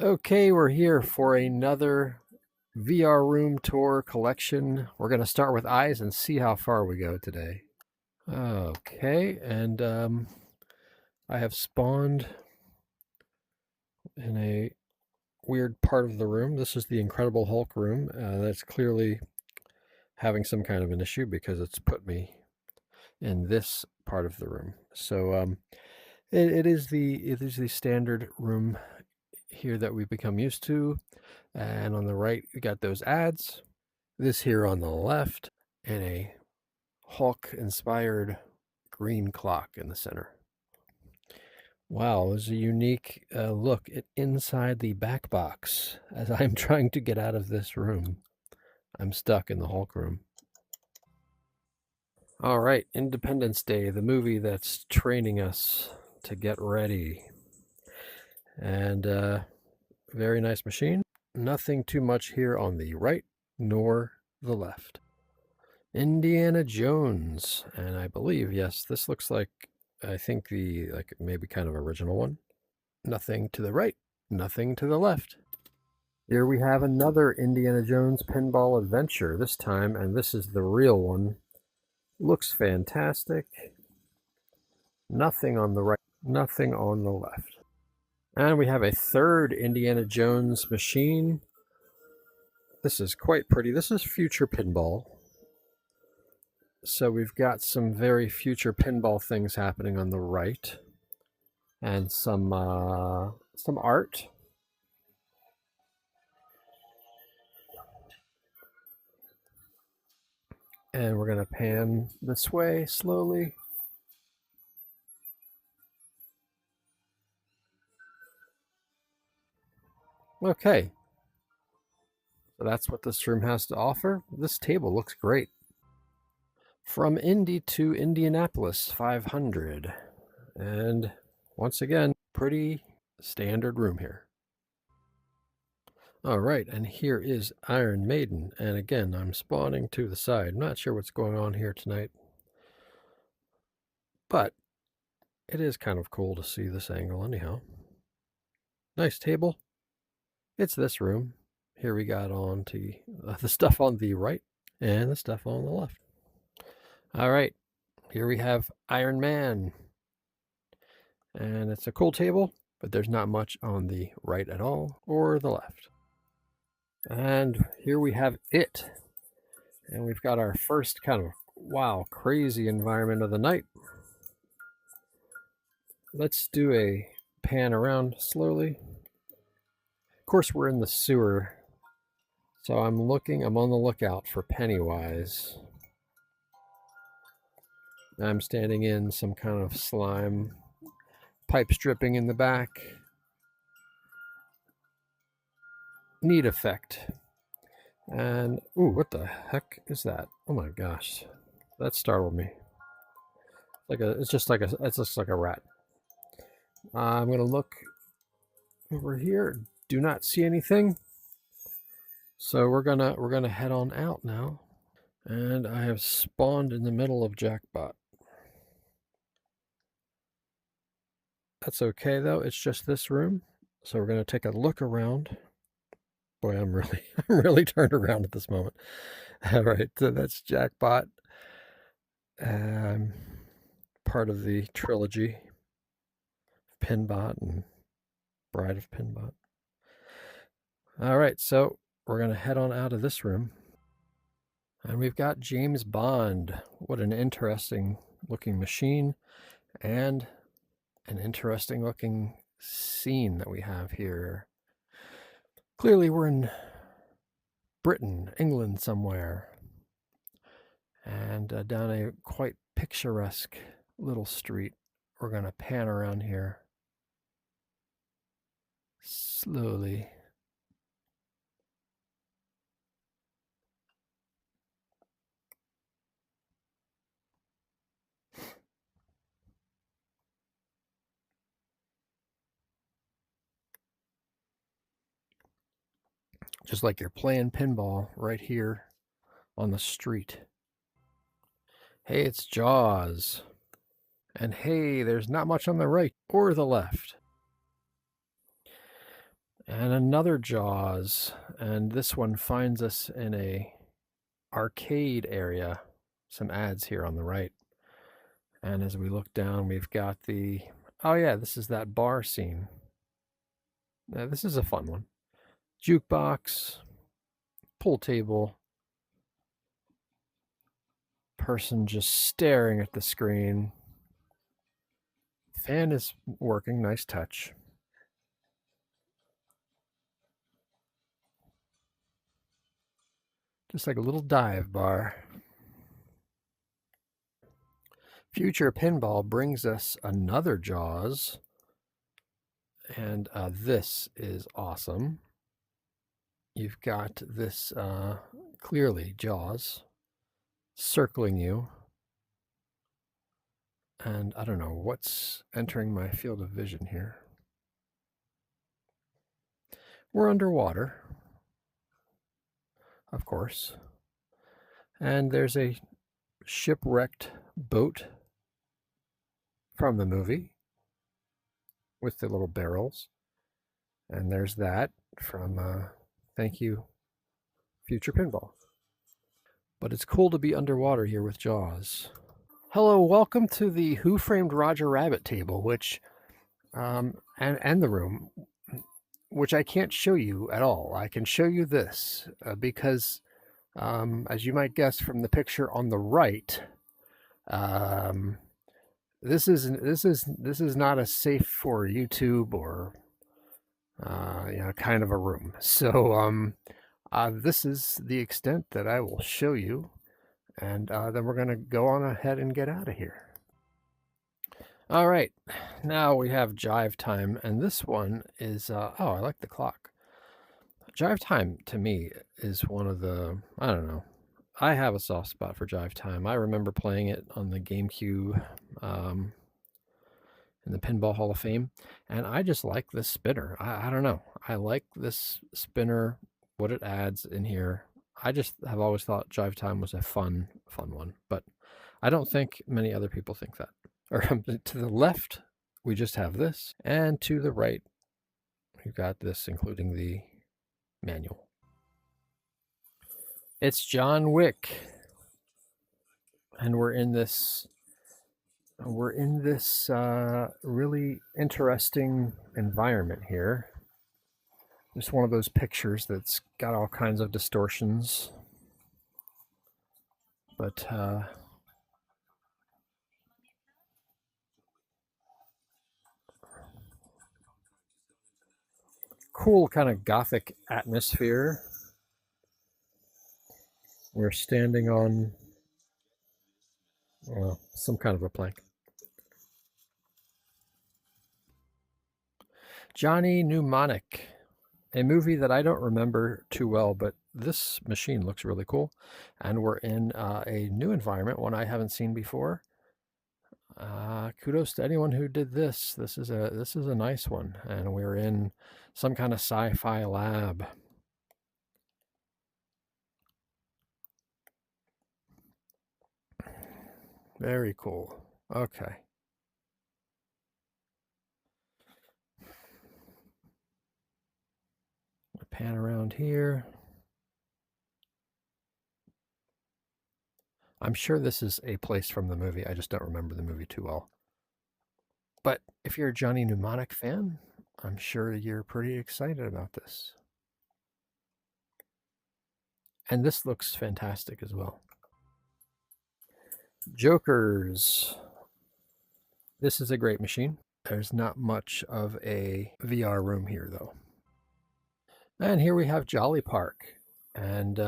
Okay, we're here for another VR room tour collection. We're going to start with eyes and see how far we go today. Okay, and I have spawned in a weird part of the room. This is the Incredible Hulk room. That's clearly having some kind of an issue because it's put me in this part of the room. So it is the standard room here that we've become used to. And on the right, we got those ads. This here on the left, and a Hulk-inspired green clock in the center. Wow, there's a unique look at inside the back box as I'm trying to get out of this room. I'm stuck in the Hulk room. All right, Independence Day, the movie that's training us to get ready. And very nice machine. Nothing too much here on the right nor the left. Indiana Jones, and I believe, yes, this looks like, I think maybe kind of original one. Nothing to the right, nothing to the left. Here we have another Indiana Jones pinball adventure this time, and this is the real one. Looks fantastic. Nothing on the right, nothing on the left. And we have a third Indiana Jones machine. This is quite pretty. This is future pinball. So we've got some very future pinball things happening on the right, and some art. And we're gonna pan this way slowly. Okay, so that's what this room has to offer. This table looks great. From Indy to Indianapolis 500. And once again, pretty standard room here. All right, and here is Iron Maiden. And again, I'm spawning to the side. I'm not sure what's going on here tonight, but it is kind of cool to see this angle anyhow. Nice table. It's this room. Here we got on to the stuff on the right and the stuff on the left. All right, here we have Iron Man. And it's a cool table, but there's not much on the right at all or the left. And here we have it. And we've got our first kind of, wow, crazy environment of the night. Let's do a pan around slowly. Of course, we're in the sewer, so I'm on the lookout for Pennywise. I'm standing in some kind of slime, pipes dripping in the back. Neat effect. And, ooh, what the heck is that? Oh my gosh, that startled me. It's just like a rat. I'm gonna look over here. Do not see anything. So we're gonna head on out now. And I have spawned in the middle of Jackpot. That's okay though, it's just this room. So we're gonna take a look around. Boy, I'm really turned around at this moment. All right, so that's Jackpot. Part of the trilogy, Pinbot and Bride of Pinbot. All right, so we're gonna head on out of this room. And we've got James Bond. What an interesting looking machine and an interesting looking scene that we have here. Clearly we're in Britain, England somewhere. And down a quite picturesque little street. We're going to pan around here slowly. Just like you're playing pinball right here on the street. Hey, it's Jaws. And hey, there's not much on the right or the left. And another Jaws, and this one finds us in a arcade area. Some ads here on the right. And as we look down, we've got the, oh yeah, this is that bar scene. This is a fun one. Jukebox, pool table, person just staring at the screen. Fan is working, nice touch. Just like a little dive bar. Future Pinball brings us another Jaws. And this is awesome. You've got this clearly Jaws circling you. And I don't know what's entering my field of vision here. We're underwater, of course. And there's a shipwrecked boat from the movie with the little barrels. And there's that from thank you, Future Pinball. But it's cool to be underwater here with Jaws. Hello, welcome to the Who Framed Roger Rabbit table, which and the room, which I can't show you at all. I can show you this because, as you might guess from the picture on the right, this is not a safe for YouTube or kind of a room. So this is the extent that I will show you, and then we're going to go on ahead and get out of here. All right, now we have Jive Time, and this one is, oh, I like the clock. Jive Time, to me, is one of the, I don't know, I have a soft spot for Jive Time. I remember playing it on the GameCube in the Pinball Hall of Fame, and I just like this spinner. I don't know. I like this spinner, what it adds in here. I just have always thought Jive Time was a fun one, but I don't think many other people think that. Or to the left, we just have this, and to the right, we've got this, including the manual. It's John Wick, and we're in this really interesting environment here. Just one of those pictures that's got all kinds of distortions, but cool kind of gothic atmosphere. We're standing on some kind of a plank. Johnny Mnemonic, a movie that I don't remember too well, but this machine looks really cool. And we're in a new environment, one I haven't seen before. Kudos to anyone who did this. This is a nice one, and we're in some kind of sci-fi lab. Very cool. Okay. Pan around here. I'm sure this is a place from the movie. I just don't remember the movie too well. But if you're a Johnny Mnemonic fan, I'm sure you're pretty excited about this. And this looks fantastic as well. Jokers. This is a great machine. There's not much of a VR room here, though. And here we have Jolly Park. And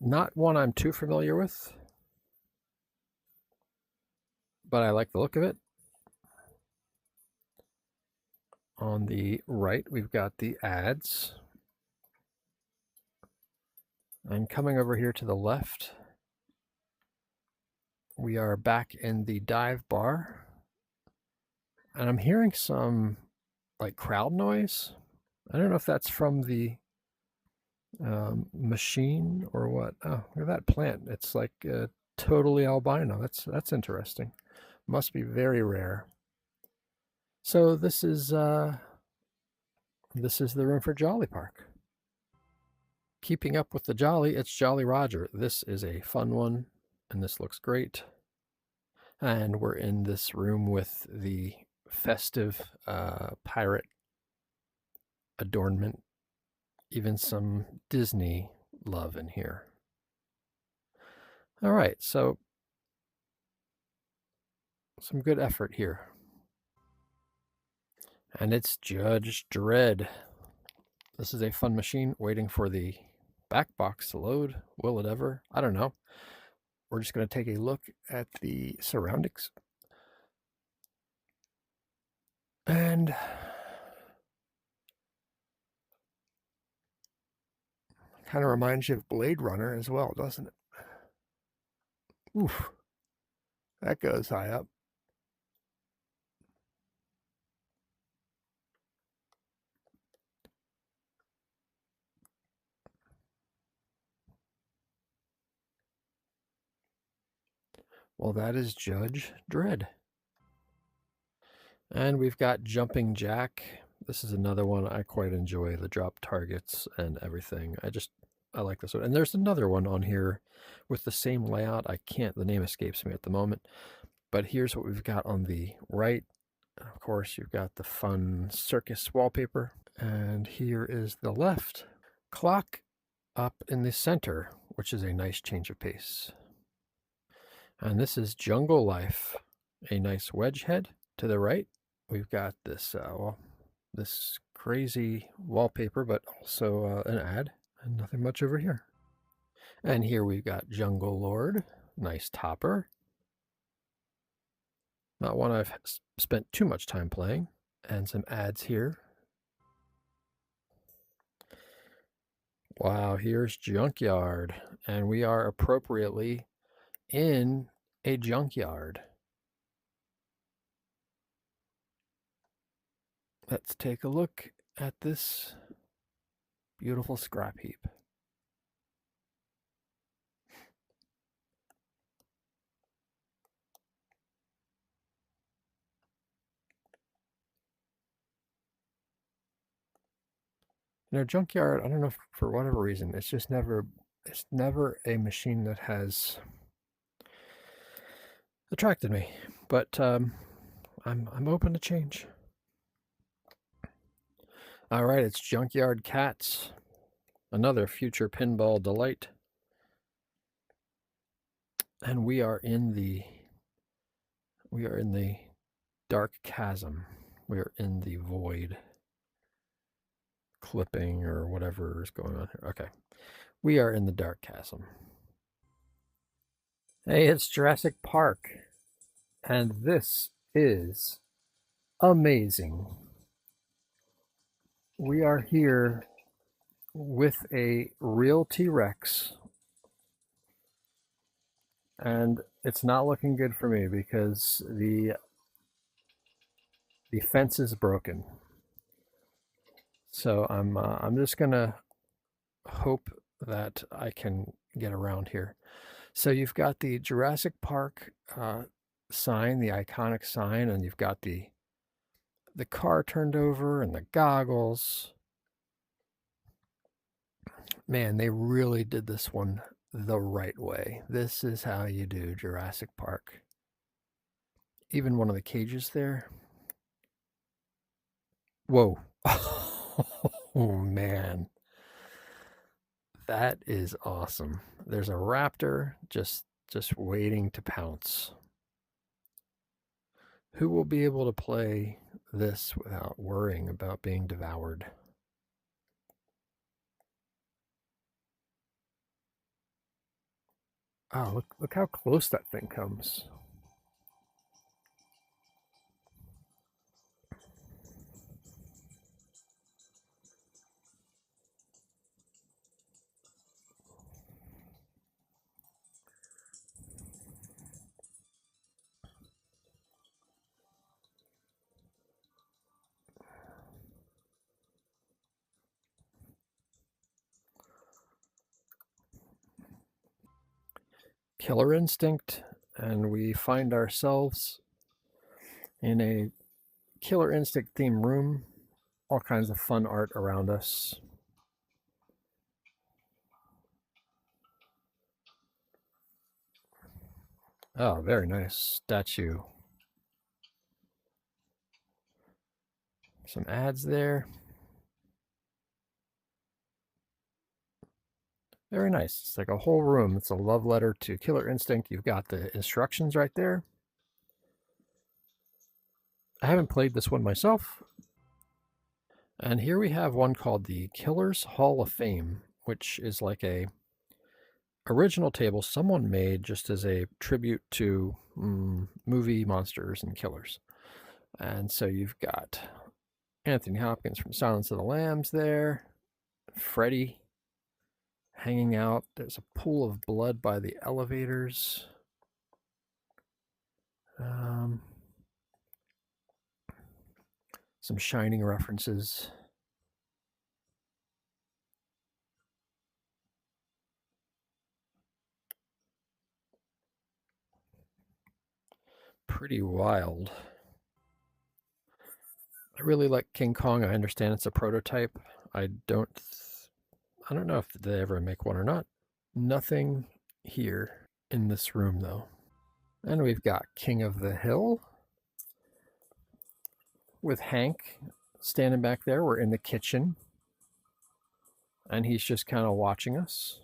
not one I'm too familiar with, but I like the look of it. On the right, we've got the ads. And coming over here to the left, we are back in the dive bar. And I'm hearing some like crowd noise. I don't know if that's from the machine or what. Oh, look at that plant. It's like totally albino. That's interesting. Must be very rare. So this is This is the room for Jolly Park. Keeping up with the Jolly, it's Jolly Roger. This is a fun one, and this looks great. And we're in this room with the festive pirate adornment, even some Disney love in here. All right, so some good effort here. And it's Judge Dredd. This is a fun machine waiting for the back box to load. Will it ever? I don't know. We're just going to take a look at the surroundings. And kind of reminds you of Blade Runner as well, doesn't it? Oof. That goes high up. Well, that is Judge Dredd. And we've got Jumping Jack. This is another one I quite enjoy, the drop targets and everything. I like this one. And there's another one on here with the same layout. The name escapes me at the moment. But here's what we've got on the right. Of course, you've got the fun circus wallpaper. And here is the left. Clock up in the center, which is a nice change of pace. And this is Jungle Life, a nice wedge head to the right. We've got this this crazy wallpaper, but also an ad, and nothing much over here. And here we've got Jungle Lord, nice topper. Not one I've spent too much time playing. And some ads here. Wow, here's Junkyard. And we are appropriately in a junkyard. Let's take a look at this beautiful scrap heap. Junkyard, I don't know, for whatever reason, it's never a machine that has attracted me, but I'm open to change. All right, it's Junkyard Cats, another future pinball delight. And we are in the dark chasm. We are in the void. Clipping or whatever is going on here. Okay. We are in the dark chasm. Hey, it's Jurassic Park. And this is amazing. We are here with a real T-Rex. And it's not looking good for me because the fence is broken. So I'm just gonna hope that I can get around here. So you've got the Jurassic Park sign, the iconic sign, and you've got the car turned over and the goggles. Man, they really did this one the right way. This is how you do Jurassic Park. Even one of the cages there. Whoa. Oh, man. That is awesome. There's a raptor just waiting to pounce. Who will be able to play this without worrying about being devoured? Oh, look how close that thing comes. Killer Instinct, and we find ourselves in a Killer Instinct themed room. all kinds of fun art around us. Oh, very nice statue. Some ads there. Very nice. It's like a whole room. It's a love letter to Killer Instinct. You've got the instructions right there. I haven't played this one myself. And here we have one called the Killer's Hall of Fame, which is like a original table someone made just as a tribute to movie monsters and killers. And so you've got Anthony Hopkins from Silence of the Lambs there, Freddy hanging out. There's a pool of blood by the elevators. Some Shining references. Pretty wild. I really like King Kong. I understand it's a prototype. I don't know if they ever make one or not. Nothing here in this room though. And we've got King of the Hill with Hank standing back there. We're in the kitchen and he's just kind of watching us.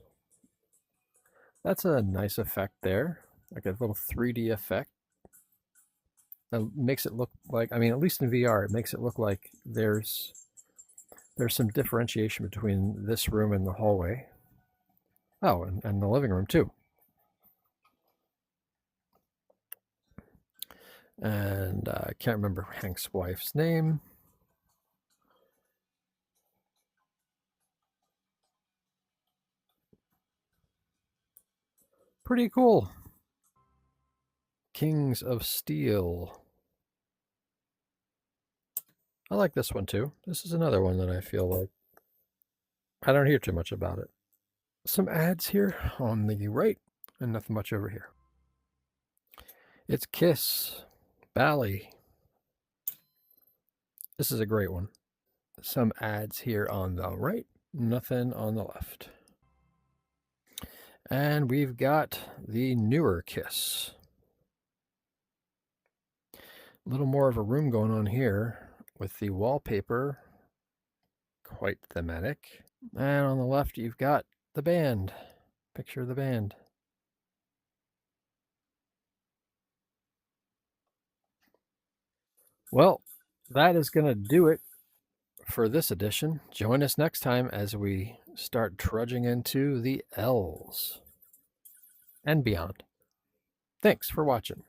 That's a nice effect there, like a little 3D effect. That makes it look like, I mean, at least in VR, it makes it look like there's some differentiation between this room and the hallway. Oh, and the living room too. And I can't remember Hank's wife's name. Pretty cool. Kings of Steel. I like this one too. This is another one that I feel like I don't hear too much about it. Some ads here on the right and nothing much over here. It's Kiss, Bally. This is a great one. Some ads here on the right, nothing on the left. And we've got the newer Kiss. A little more of a room going on here with the wallpaper, quite thematic. And on the left, you've got the band. Picture of the band. Well, that is going to do it for this edition. Join us next time as we start trudging into the L's and beyond. Thanks for watching.